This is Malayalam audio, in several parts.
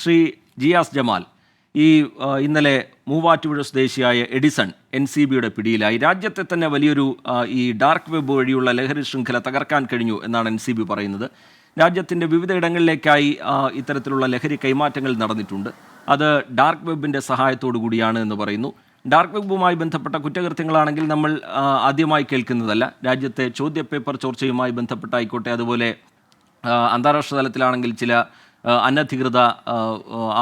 ശ്രീ ജിയാസ് ജമാൽ, ഈ ഇന്നലെ മൂവാറ്റുപുഴ സ്വദേശിയായ എഡിസൺ NCBയുടെ പിടിയിലായി. രാജ്യത്തെ തന്നെ വലിയൊരു ഈ ഡാർക്ക് വെബ് വഴിയുള്ള ലഹരി ശൃംഖല തകർക്കാൻ കഴിഞ്ഞു എന്നാണ് NCB പറയുന്നത്. രാജ്യത്തിൻ്റെ വിവിധ ഇടങ്ങളിലേക്കായി ഇത്തരത്തിലുള്ള ലഹരി കൈമാറ്റങ്ങൾ നടന്നിട്ടുണ്ട്. അത് ഡാർക്ക് വെബിൻ്റെ സഹായത്തോടു കൂടിയാണ് എന്ന് പറയുന്നു. ഡാർക്ക് വെബുമായി ബന്ധപ്പെട്ട കുറ്റകൃത്യങ്ങളാണെങ്കിൽ നമ്മൾ ആദ്യമായി കേൾക്കുന്നതല്ല. രാജ്യത്തെ ചോദ്യപേപ്പർ ചോർച്ചയുമായി ബന്ധപ്പെട്ടായിക്കോട്ടെ, അതുപോലെ അന്താരാഷ്ട്ര തലത്തിലാണെങ്കിൽ ചില അനധികൃത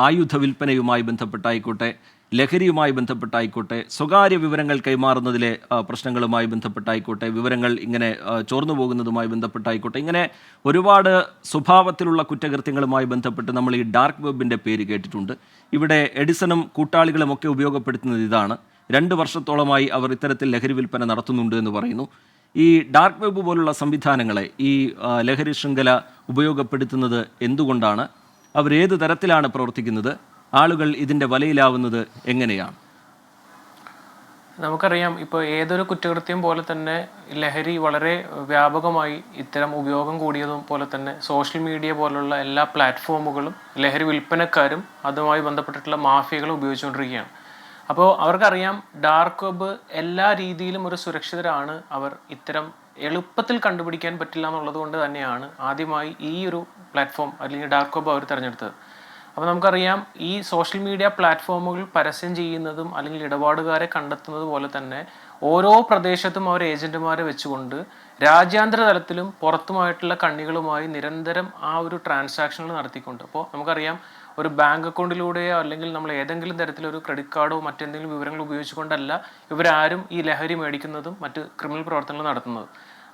ആയുധ വിൽപ്പനയുമായി ബന്ധപ്പെട്ടായിക്കോട്ടെ, ലഹരിയുമായി ബന്ധപ്പെട്ടായിക്കോട്ടെ, സ്വകാര്യ വിവരങ്ങൾ കൈമാറുന്നതിലെ പ്രശ്നങ്ങളുമായി ബന്ധപ്പെട്ടായിക്കോട്ടെ, വിവരങ്ങൾ ഇങ്ങനെ ചോർന്നു പോകുന്നതുമായി ബന്ധപ്പെട്ടായിക്കോട്ടെ, ഇങ്ങനെ ഒരുപാട് സ്വഭാവത്തിലുള്ള കുറ്റകൃത്യങ്ങളുമായി ബന്ധപ്പെട്ട് നമ്മൾ ഈ ഡാർക്ക് വെബിൻ്റെ പേര് കേട്ടിട്ടുണ്ട്. ഇവിടെ എഡിസണും കൂട്ടാളികളും ഒക്കെ ഉപയോഗപ്പെടുത്തുന്നത് ഇതാണ്. 2 വർഷത്തോളമായി അവർ ഇത്തരത്തിൽ ലഹരി വിൽപ്പന നടത്തുന്നുണ്ട് എന്ന് പറയുന്നു. ഈ ഡാർക്ക് വെബ് പോലുള്ള സംവിധാനങ്ങളെ ഈ ലഹരി ശൃംഖല ഉപയോഗപ്പെടുത്തുന്നത് എന്തുകൊണ്ടാണ്? അവരേത് തരത്തിലാണ് പ്രവർത്തിക്കുന്നത്? ആളുകൾ ഇതിൻ്റെ വലയിലാവുന്നത് എങ്ങനെയാണ്? നമുക്കറിയാം, ഇപ്പോൾ ഏതൊരു കുറ്റകൃത്യം പോലെ തന്നെ ലഹരി വളരെ വ്യാപകമായി ഇത്തരം ഉപയോഗം കൂടിയതും പോലെ തന്നെ സോഷ്യൽ മീഡിയ പോലുള്ള എല്ലാ പ്ലാറ്റ്ഫോമുകളും ലഹരി വിൽപ്പനക്കാരും അതുമായി ബന്ധപ്പെട്ടിട്ടുള്ള മാഫിയകളും ഉപയോഗിച്ചുകൊണ്ടിരിക്കുകയാണ്. അപ്പോൾ അവർക്കറിയാം, ഡാർക്ക് വെബ് എല്ലാ രീതിയിലും ഒരു സുരക്ഷിതരാണ്. അവർ ഇത്തരം എളുപ്പത്തിൽ കണ്ടുപിടിക്കാൻ പറ്റില്ല എന്നുള്ളത് കൊണ്ട് തന്നെയാണ് ആദ്യമായി ഈ ഒരു പ്ലാറ്റ്ഫോം അല്ലെങ്കിൽ ഡാർക്ക് വെബ് അവർ തിരഞ്ഞെടുത്തത്. അപ്പോൾ നമുക്കറിയാം, ഈ സോഷ്യൽ മീഡിയ പ്ലാറ്റ്ഫോമുകൾ പരസ്യം ചെയ്യുന്നതും അല്ലെങ്കിൽ ഇടപാടുകാരെ കണ്ടെത്തുന്നത് പോലെ തന്നെ ഓരോ പ്രദേശത്തും അവർ ഏജന്റുമാരെ വെച്ചുകൊണ്ട് രാജ്യാന്തര തലത്തിലും പുറത്തുമായിട്ടുള്ള കണ്ണികളുമായി നിരന്തരം ആ ഒരു ട്രാൻസാക്ഷനുകൾ നടത്തിക്കൊണ്ട്, അപ്പോൾ നമുക്കറിയാം, ഒരു ബാങ്ക് അക്കൗണ്ടിലൂടെയോ അല്ലെങ്കിൽ നമ്മൾ ഏതെങ്കിലും തരത്തിലൊരു ക്രെഡിറ്റ് കാർഡോ മറ്റെന്തെങ്കിലും വിവരങ്ങൾ ഉപയോഗിച്ചുകൊണ്ടല്ല ഇവരാരും ഈ ലഹരി മേടിക്കുന്നതും മറ്റ് ക്രിമിനൽ പ്രവർത്തനങ്ങൾ നടത്തുന്നത്.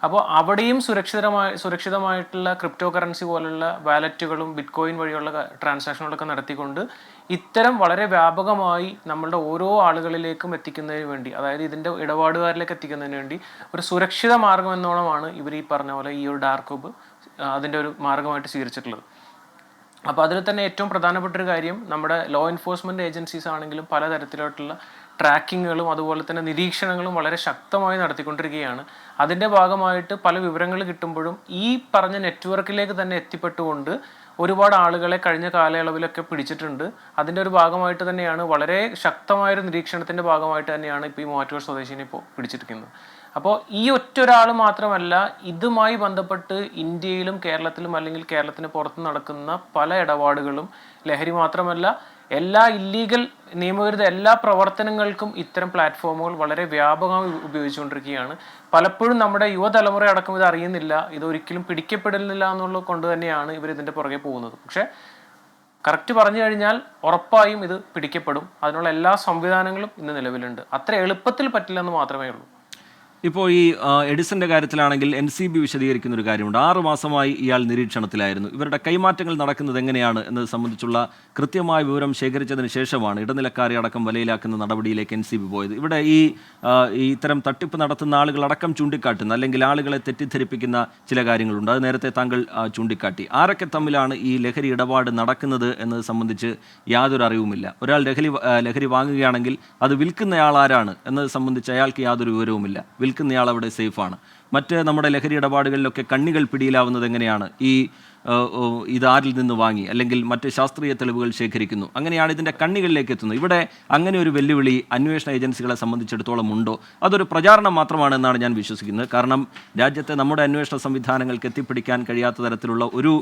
അപ്പോൾ അവിടെയും സുരക്ഷിതമായിട്ടുള്ള ക്രിപ്റ്റോ കറൻസി പോലുള്ള വാലറ്റുകളും ബിറ്റ്കോയിൻ വഴിയുള്ള ട്രാൻസാക്ഷനുകളൊക്കെ നടത്തിക്കൊണ്ട് ഇത്തരം വളരെ വ്യാപകമായി നമ്മളുടെ ഓരോ ആളുകളിലേക്കും എത്തിക്കുന്നതിന് വേണ്ടി, അതായത് ഇതിൻ്റെ ഇടപാടുകാരിലേക്ക് എത്തിക്കുന്നതിന് വേണ്ടി ഒരു സുരക്ഷിത മാർഗം എന്നോണമാണ് ഇവർ ഈ പറഞ്ഞ പോലെ ഈ ഒരു ഡാർക്ക് വെബ് അതിൻ്റെ ഒരു മാർഗമായിട്ട് സ്വീകരിച്ചിട്ടുള്ളത്. അപ്പോൾ അതിൽ തന്നെ ഏറ്റവും പ്രധാനപ്പെട്ടൊരു കാര്യം, നമ്മുടെ ലോ എൻഫോഴ്സ്മെൻറ്റ് ഏജൻസീസ് ആണെങ്കിലും പലതരത്തിലോട്ടുള്ള ട്രാക്കിങ്ങുകളും അതുപോലെ തന്നെ നിരീക്ഷണങ്ങളും വളരെ ശക്തമായി നടത്തിക്കൊണ്ടിരിക്കുകയാണ്. അതിൻ്റെ ഭാഗമായിട്ട് പല വിവരങ്ങൾ കിട്ടുമ്പോഴും ഈ പറഞ്ഞ നെറ്റ്വർക്കിലേക്ക് തന്നെ എത്തിപ്പെട്ടുകൊണ്ട് ഒരുപാട് ആളുകളെ കഴിഞ്ഞ കാലയളവിലൊക്കെ പിടിച്ചിട്ടുണ്ട്. അതിൻ്റെ ഒരു ഭാഗമായിട്ട് തന്നെയാണ്, വളരെ ശക്തമായൊരു നിരീക്ഷണത്തിൻ്റെ ഭാഗമായിട്ട് തന്നെയാണ് ഇപ്പോൾ ഈ മൂവാറ്റുപുഴ സ്വദേശിനെ ഇപ്പോൾ പിടിച്ചിരിക്കുന്നത്. അപ്പോൾ ഈ ഒറ്റൊരാൾ മാത്രമല്ല, ഇതുമായി ബന്ധപ്പെട്ട് ഇന്ത്യയിലും കേരളത്തിലും അല്ലെങ്കിൽ കേരളത്തിന് പുറത്ത് നടക്കുന്ന പല ഇടപാടുകളും ലഹരി മാത്രമല്ല എല്ലാ ഇല്ലീഗൽ നിയമവിരുദ്ധ എല്ലാ പ്രവർത്തനങ്ങൾക്കും ഇത്തരം പ്ലാറ്റ്ഫോമുകൾ വളരെ വ്യാപകമായി ഉപയോഗിച്ചുകൊണ്ടിരിക്കുകയാണ്. പലപ്പോഴും നമ്മുടെ യുവതലമുറ അടക്കം ഇത് അറിയുന്നില്ല, ഇതൊരിക്കലും പിടിക്കപ്പെടുന്നില്ല എന്നുള്ളത് കൊണ്ട് തന്നെയാണ് ഇവർ ഇതിൻ്റെ പുറകെ പോകുന്നത്. പക്ഷേ കറക്റ്റ് പറഞ്ഞു കഴിഞ്ഞാൽ ഉറപ്പായും ഇത് പിടിക്കപ്പെടും. അതിനുള്ള എല്ലാ സംവിധാനങ്ങളും ഇന്ന് നിലവിലുണ്ട്. അത്ര എളുപ്പത്തിൽ പറ്റില്ലെന്ന് മാത്രമേ ഉള്ളൂ. ഇപ്പോൾ ഈ എഡിസന്റെ കാര്യത്തിലാണെങ്കിൽ NCB വിശദീകരിക്കുന്ന ഒരു കാര്യമുണ്ട്. 6 മാസമായി ഇയാൾ നിരീക്ഷണത്തിലായിരുന്നു. ഇവരുടെ കൈമാറ്റങ്ങൾ നടക്കുന്നത് എങ്ങനെയാണ് എന്നത് സംബന്ധിച്ചുള്ള കൃത്യമായ വിവരം ശേഖരിച്ചതിന് ശേഷമാണ് ഇടനിലക്കാരെ അടക്കം വലയിലാക്കുന്ന നടപടിയിലേക്ക് NCB പോയത്. ഇവിടെ ഈ ഇത്തരം തട്ടിപ്പ് നടത്തുന്ന ആളുകളടക്കം ചൂണ്ടിക്കാട്ടുന്ന അല്ലെങ്കിൽ ആളുകളെ തെറ്റിദ്ധരിപ്പിക്കുന്ന ചില കാര്യങ്ങളുണ്ട്. അത് നേരത്തെ താങ്കൾ ചൂണ്ടിക്കാട്ടി. ആരൊക്കെ തമ്മിലാണ് ഈ ലഹരി ഇടപാട് നടക്കുന്നത് എന്നത് സംബന്ധിച്ച് യാതൊരു അറിവുമില്ല. ഒരാൾ ലഹരി വാങ്ങുകയാണെങ്കിൽ അത് വിൽക്കുന്നയാൾ ആരാണ് എന്നത് സംബന്ധിച്ച് അയാൾക്ക് യാതൊരു വിവരവുമില്ല. വിൽക്കുന്നയാൾ അവിടെ സേഫാണ്. മറ്റ് നമ്മുടെ ലഹരി ഇടപാടുകളിലൊക്കെ കണ്ണികൾ പിടിയിലാവുന്നത് എങ്ങനെയാണ്? ഇതാരിൽ നിന്ന് വാങ്ങി അല്ലെങ്കിൽ മറ്റ് ശാസ്ത്രീയ തെളിവുകൾ ശേഖരിക്കുന്നു, അങ്ങനെയാണ് ഇതിൻ്റെ കണ്ണികളിലേക്ക് എത്തുന്നത്. ഇവിടെ അങ്ങനെ ഒരു വെല്ലുവിളി അന്വേഷണ ഏജൻസികളെ സംബന്ധിച്ചിടത്തോളം ഉണ്ടോ? അതൊരു പ്രചാരണം മാത്രമാണെന്നാണ് ഞാൻ വിശ്വസിക്കുന്നത്. കാരണം രാജ്യത്തെ നമ്മുടെ അന്വേഷണ സംവിധാനങ്ങൾക്ക് എത്തിപ്പിടിക്കാൻ കഴിയാത്ത തരത്തിലുള്ള ഒരു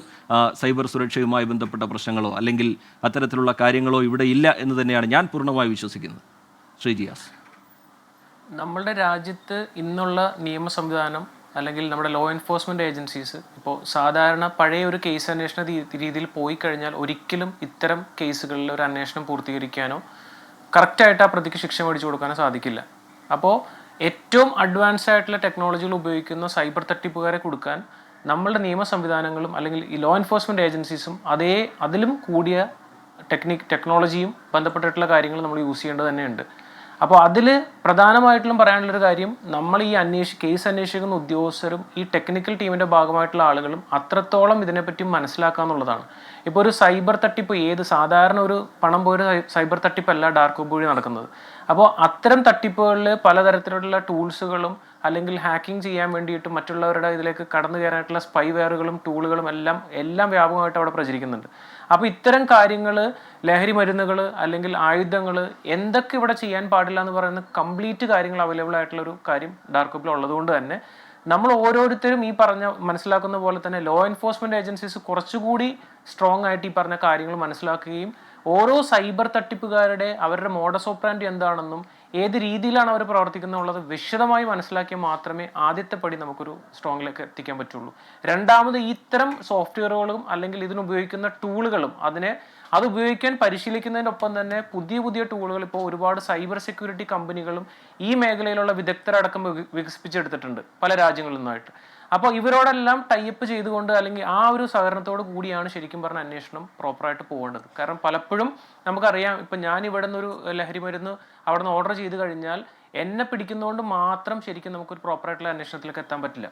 സൈബർ സുരക്ഷയുമായി ബന്ധപ്പെട്ട പ്രശ്നങ്ങളോ അല്ലെങ്കിൽ അത്തരത്തിലുള്ള കാര്യങ്ങളോ ഇവിടെ ഇല്ല എന്ന് തന്നെയാണ് ഞാൻ പൂർണ്ണമായി വിശ്വസിക്കുന്നത്. ശ്രീ ജിയാസ്, നമ്മളുടെ രാജ്യത്ത് ഇന്നുള്ള നിയമ സംവിധാനം അല്ലെങ്കിൽ നമ്മുടെ ലോ എൻഫോഴ്സ്മെൻറ്റ് ഏജൻസീസ് ഇപ്പോൾ സാധാരണ പഴയ ഒരു കേസ് അന്വേഷണ രീതിയിൽ പോയി കഴിഞ്ഞാൽ ഒരിക്കലും ഇത്തരം കേസുകളിൽ ഒരു അന്വേഷണം പൂർത്തീകരിക്കാനോ കറക്റ്റായിട്ട് ആ പ്രതിക്ക് ശിക്ഷ മേടിച്ചു കൊടുക്കാനോ സാധിക്കില്ല. അപ്പോൾ ഏറ്റവും അഡ്വാൻസ് ആയിട്ടുള്ള ടെക്നോളജികൾ ഉപയോഗിക്കുന്ന സൈബർ തട്ടിപ്പുകാരെ കൊടുക്കാൻ നമ്മളുടെ നിയമ സംവിധാനങ്ങളും അല്ലെങ്കിൽ ഈ ലോ എൻഫോഴ്സ്മെൻറ്റ് ഏജൻസീസും അതിലും കൂടിയ ടെക്നോളജിയും ബന്ധപ്പെട്ടിട്ടുള്ള കാര്യങ്ങൾ നമ്മൾ യൂസ് ചെയ്യേണ്ടത് തന്നെയുണ്ട്. അപ്പോൾ അതിൽ പ്രധാനമായിട്ടും പറയാനുള്ളൊരു കാര്യം, നമ്മൾ ഈ കേസ് അന്വേഷിക്കുന്ന ഉദ്യോഗസ്ഥരും ഈ ടെക്നിക്കൽ ടീമിൻ്റെ ഭാഗമായിട്ടുള്ള ആളുകളും അത്രത്തോളം ഇതിനെപ്പറ്റി മനസ്സിലാക്കുക എന്നുള്ളതാണ്. ഇപ്പോൾ ഒരു സൈബർ തട്ടിപ്പ് സാധാരണ ഒരു പണം പോയൊരു സൈബർ തട്ടിപ്പല്ല ഡാർക്ക് വെബ് വഴി നടക്കുന്നത്. അപ്പോൾ അത്തരം തട്ടിപ്പുകളിൽ പലതരത്തിലുള്ള ടൂൾസുകളും അല്ലെങ്കിൽ ഹാക്കിംഗ് ചെയ്യാൻ വേണ്ടിയിട്ട് മറ്റുള്ളവരുടെ ഇതിലേക്ക് കടന്നു കയറാനായിട്ടുള്ള സ്പൈവെയറുകളും ടൂളുകളും എല്ലാം വ്യാപകമായിട്ട് അവിടെ പ്രചരിക്കുന്നുണ്ട്. അപ്പോൾ ഇത്തരം കാര്യങ്ങൾ, ലഹരി മരുന്നുകൾ അല്ലെങ്കിൽ ആയുധങ്ങൾ, എന്തൊക്കെ ഇവിടെ ചെയ്യാൻ പാടില്ല എന്ന് പറയുന്ന കംപ്ലീറ്റ് കാര്യങ്ങൾ അവൈലബിൾ ആയിട്ടുള്ള ഒരു കാര്യം ഡാർക്ക് വെബിൽ ഉള്ളതുകൊണ്ട് തന്നെ നമ്മൾ ഓരോരുത്തരും ഈ പറഞ്ഞ മനസ്സിലാക്കുന്ന പോലെ തന്നെ ലോ എൻഫോഴ്സ്മെന്റ് ഏജൻസീസ് കുറച്ചുകൂടി സ്ട്രോങ് ആയിട്ട് ഈ പറഞ്ഞ കാര്യങ്ങൾ മനസ്സിലാക്കുകയും ഓരോ സൈബർ തട്ടിപ്പുകാരുടെ അവരുടെ മോഡസ് ഓപ്പറാൻഡി എന്താണെന്നും ഏത് രീതിയിലാണ് അവർ പ്രവർത്തിക്കുന്നുള്ളത് വിശദമായി മനസ്സിലാക്കിയാൽ മാത്രമേ ആദ്യത്തെ പടി നമുക്കൊരു സ്ട്രോങ്ങിലേക്ക് എത്തിക്കാൻ പറ്റുള്ളൂ. രണ്ടാമത്, ഇത്തരം സോഫ്റ്റ്വെയറുകളും അല്ലെങ്കിൽ ഇതിനുപയോഗിക്കുന്ന ടൂളുകളും അത് ഉപയോഗിക്കാൻ പരിശീലിക്കുന്നതിനൊപ്പം തന്നെ പുതിയ പുതിയ ടൂളുകൾ ഇപ്പോൾ ഒരുപാട് സൈബർ സെക്യൂരിറ്റി കമ്പനികളും ഈ മേഖലയിലുള്ള വിദഗ്ധരടക്കം വികസിപ്പിച്ചെടുത്തിട്ടുണ്ട് പല രാജ്യങ്ങളിൽ നിന്നായിട്ട്. അപ്പോൾ ഇവരോടെല്ലാം ടൈപ്പ് ചെയ്തുകൊണ്ട് അല്ലെങ്കിൽ ആ ഒരു സഹകരണത്തോട് കൂടിയാണ് ശരിക്കും പറഞ്ഞ അന്വേഷണം പ്രോപ്പറായിട്ട് പോകേണ്ടത്. കാരണം പലപ്പോഴും നമുക്കറിയാം, ഇപ്പം ഞാൻ ഇവിടെ നിന്നൊരു ലഹരി മരുന്ന് അവിടെ നിന്ന് ഓർഡർ ചെയ്ത് കഴിഞ്ഞാൽ എന്നെ പിടിക്കുന്നതുകൊണ്ട് മാത്രം ശരിക്കും നമുക്കൊരു പ്രോപ്പറായിട്ടുള്ള അന്വേഷണത്തിലേക്ക് എത്താൻ പറ്റില്ല.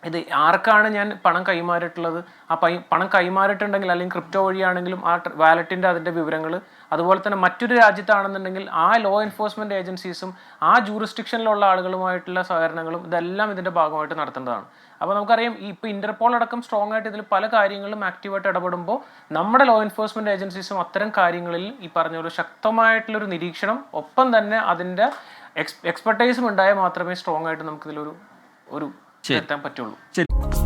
ഇത് ആർക്കാണ് ഞാൻ പണം കൈമാറിയിട്ടുള്ളത്, ആ പണം കൈമാറിയിട്ടുണ്ടെങ്കിൽ അല്ലെങ്കിൽ ക്രിപ്റ്റോ വഴിയാണെങ്കിലും ആ വാലറ്റിൻ്റെ അതിൻ്റെ വിവരങ്ങൾ, അതുപോലെ തന്നെ മറ്റൊരു രാജ്യത്താണെന്നുണ്ടെങ്കിൽ ആ ലോ എൻഫോഴ്സ്മെൻറ്റ് ഏജൻസീസും ആ ജൂറിസ്ഡിക്ഷനിലുള്ള ആളുകളുമായിട്ടുള്ള സഹകരണങ്ങളും ഇതെല്ലാം ഇതിൻ്റെ ഭാഗമായിട്ട് നടത്തേണ്ടതാണ്. അപ്പോൾ നമുക്കറിയാം, ഇപ്പോൾ ഇന്റർപോൾ അടക്കം സ്ട്രോങ് ആയിട്ട് ഇതിൽ പല കാര്യങ്ങളും ആക്റ്റീവായിട്ട് ഇടപെടുമ്പോൾ നമ്മുടെ ലോ എൻഫോഴ്സ്മെൻറ്റ് ഏജൻസീസും അത്തരം കാര്യങ്ങളിൽ ഈ പറഞ്ഞ ഒരു ശക്തമായിട്ടുള്ളൊരു നിരീക്ഷണം ഒപ്പം തന്നെ അതിൻ്റെ എക്സ്പെർട്ടൈസും ഉണ്ടായാൽ മാത്രമേ സ്ട്രോങ് ആയിട്ട് നമുക്കിതിലൊരു എത്താൻ പറ്റുള്ളൂ.